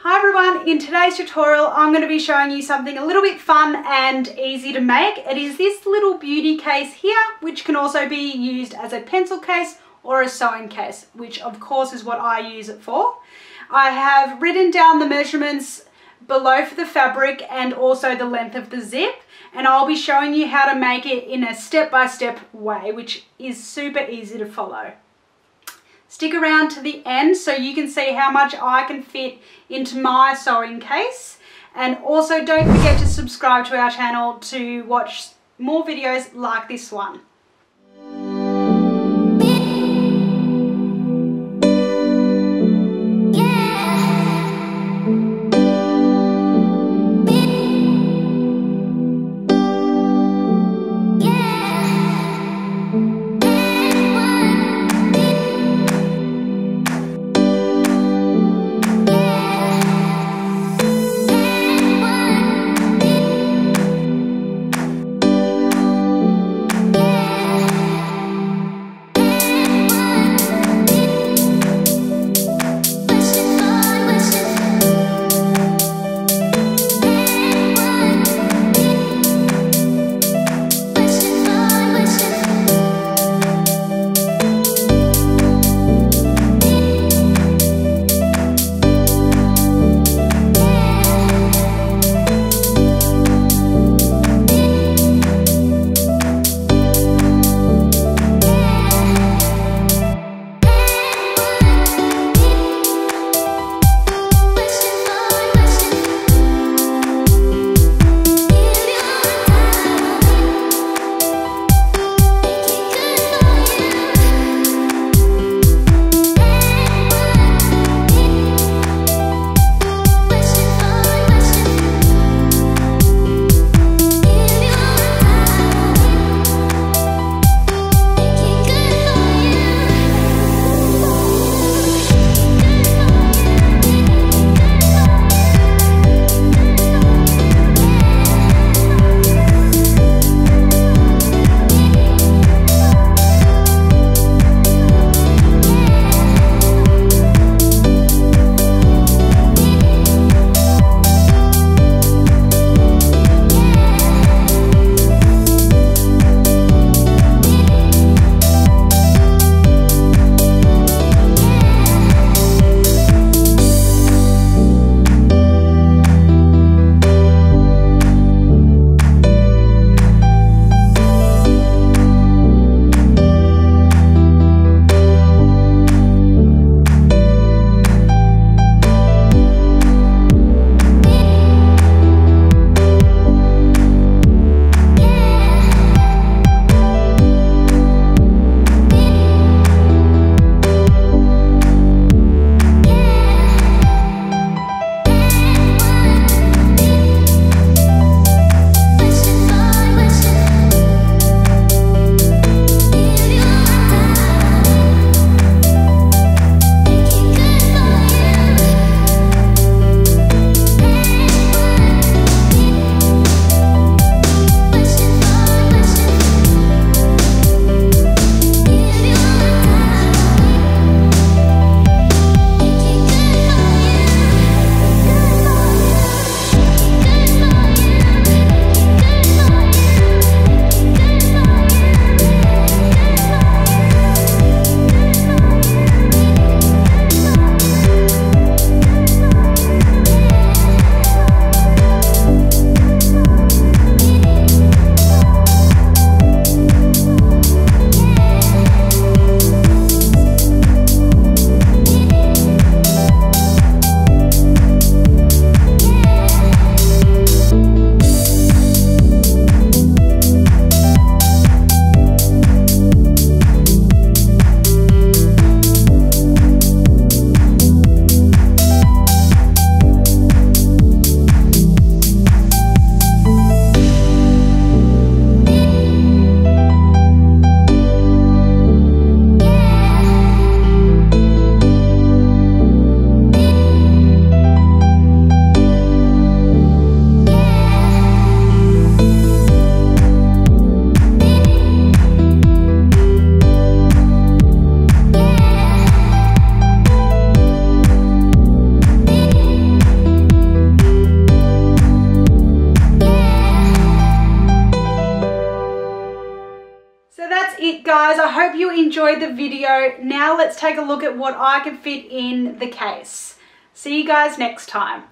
Hi everyone, in today's tutorial I'm going to be showing you something a little bit fun and easy to make. It is this little beauty case here, which can also be used as a pencil case or a sewing case, which of course is what I use it for. I have written down the measurements below for the fabric and also the length of the zip, and I'll be showing you how to make it in a step-by-step way, which is super easy to follow. Stick around to the end so you can see how much I can fit into my sewing case. And also don't forget to subscribe to our channel to watch more videos like this one. Yeah. So that's it, guys. I hope you enjoyed the video. Now let's take a look at what I can fit in the case. See you guys next time.